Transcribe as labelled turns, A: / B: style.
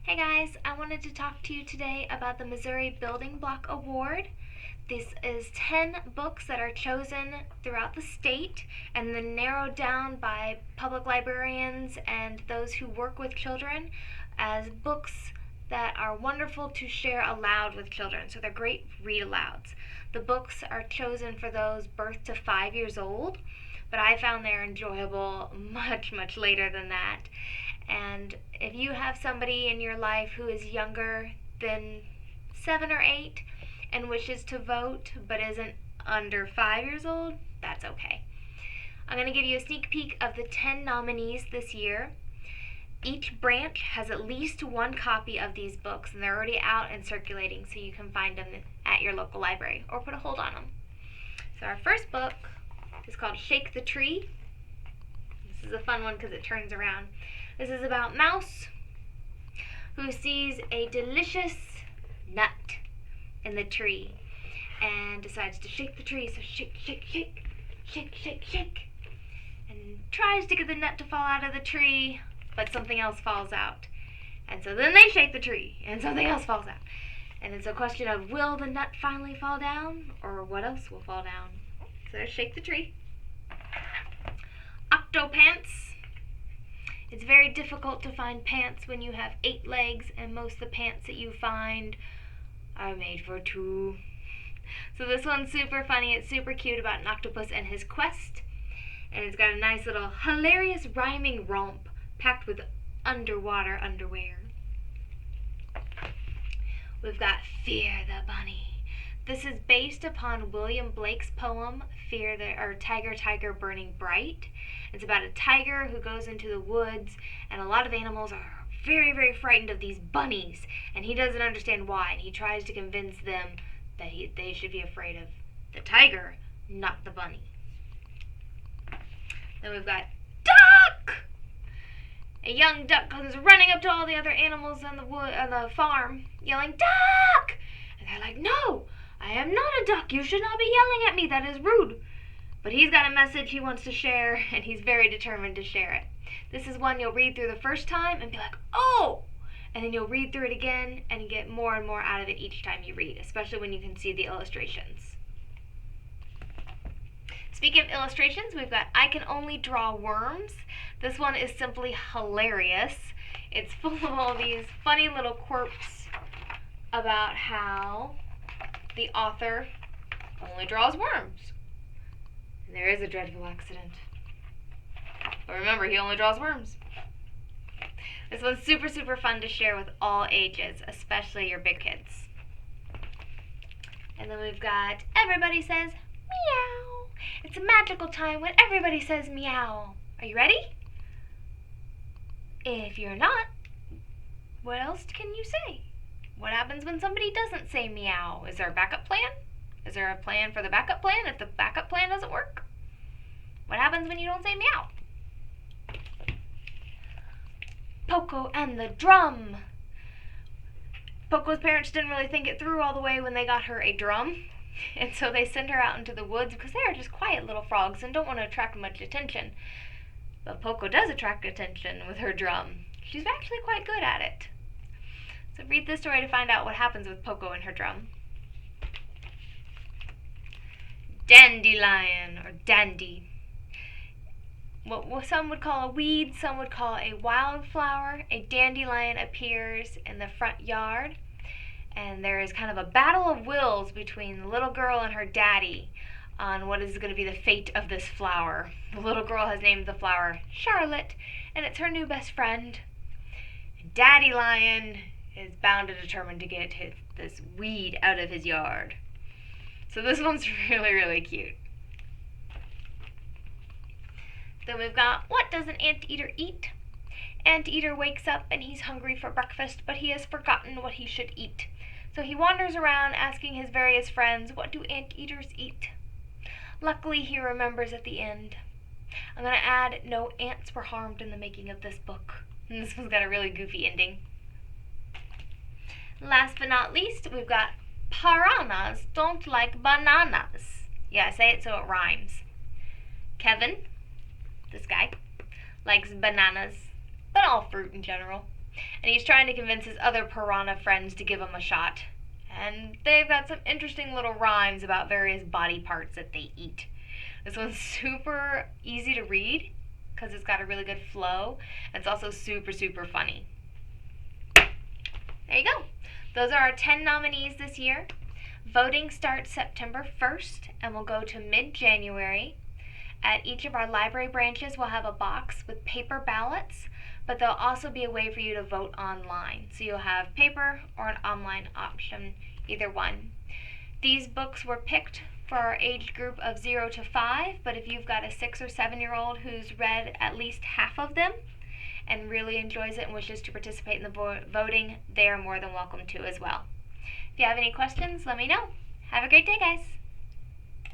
A: Hey guys, I wanted to talk to you today about the Missouri Building Block Award. This is 10 books that are chosen throughout the state and then narrowed down by public librarians and those who work with children as books that are wonderful to share aloud with children. So they're great read alouds. The books are chosen for those birth to 5 years old, but I found they're enjoyable much later than that. And if you have somebody in your life who is younger than 7 or 8 and wishes to vote but isn't under 5 years old, that's okay. I'm going to give you a sneak peek of the 10 nominees this year. Each branch has at least one copy of these books, and they're already out and circulating, so you can find them at your local library or put a hold on them. So our first book is called Shake the Tree. This is a fun one because it turns around. This is about Mouse, who sees a delicious nut in the tree and decides to shake the tree. So shake, shake, shake, shake, shake, shake, and tries to get the nut to fall out of the tree, but something else falls out. And so then they shake the tree, and something else falls out. And it's a question of, will the nut finally fall down, or what else will fall down? So there's Shake the Tree. Octo Pants. It's very difficult to find pants when you have 8 legs, and most of the pants that you find are made for 2. So this one's super funny. It's super cute about an octopus and his quest. And it's got a nice little hilarious rhyming romp packed with underwater underwear. We've got Fear the Bunny. This is based upon William Blake's poem, Tiger, Tiger, Burning Bright. It's about a tiger who goes into the woods, and a lot of animals are very frightened of these bunnies, and he doesn't understand why, and he tries to convince them that they should be afraid of the tiger, not the bunny. Then we've got Duck! A young duck comes running up to all the other animals on the farm, yelling, "Duck!" And they're like, "No, I am not a duck. You should not be yelling at me. That is rude." But he's got a message he wants to share, and he's very determined to share it. This is one you'll read through the first time and be like, "Oh!" And then you'll read through it again, and you get more and more out of it each time you read, especially when you can see the illustrations. Speaking of illustrations, we've got I Can Only Draw Worms. This one is simply hilarious. It's full of all these funny little quirks about how the author only draws worms. And there is a dreadful accident. But remember, he only draws worms. This one's super fun to share with all ages, especially your big kids. And then we've got Everybody Says Meow. It's a magical time when everybody says meow. Are you ready? If you're not, what else can you say? What happens when somebody doesn't say meow? Is there a backup plan? Is there a plan for the backup plan if the backup plan doesn't work? What happens when you don't say meow? Poco and the Drum. Poco's parents didn't really think it through all the way when they got her a drum. And so they sent her out into the woods because they are just quiet little frogs and don't want to attract much attention. But Poco does attract attention with her drum. She's actually quite good at it. So read this story to find out what happens with Poco and her drum. Dandelion, or dandy. What some would call a weed, some would call a wildflower. A dandelion appears in the front yard, and there is kind of a battle of wills between the little girl and her daddy on what is going to be the fate of this flower. The little girl has named the flower Charlotte, and it's her new best friend. Daddy Lion is bound and determined to get this weed out of his yard. So this one's really cute. Then we've got What Does an Anteater Eat? Anteater wakes up and he's hungry for breakfast, but he has forgotten what he should eat. So he wanders around asking his various friends, what do anteaters eat? Luckily, he remembers at the end. I'm going to add, no ants were harmed in the making of this book. And this one's got a really goofy ending. Last but not least, we've got Piranhas Don't Like Bananas. Yeah, say it so it rhymes. Kevin, this guy, likes bananas, but all fruit in general. And he's trying to convince his other piranha friends to give him a shot. And they've got some interesting little rhymes about various body parts that they eat. This one's super easy to read because it's got a really good flow. And it's also super, super funny. There you go. Those are our 10 nominees this year. Voting starts September 1st and will go to mid-January. At each of our library branches, we'll have a box with paper ballots, but there'll also be a way for you to vote online. So you'll have paper or an online option, either one. These books were picked for our age group of 0 to 5, but if you've got a 6 or 7-year-old who's read at least half of them and really enjoys it and wishes to participate in the voting, they are more than welcome to as well. If you have any questions, let me know. Have a great day, guys.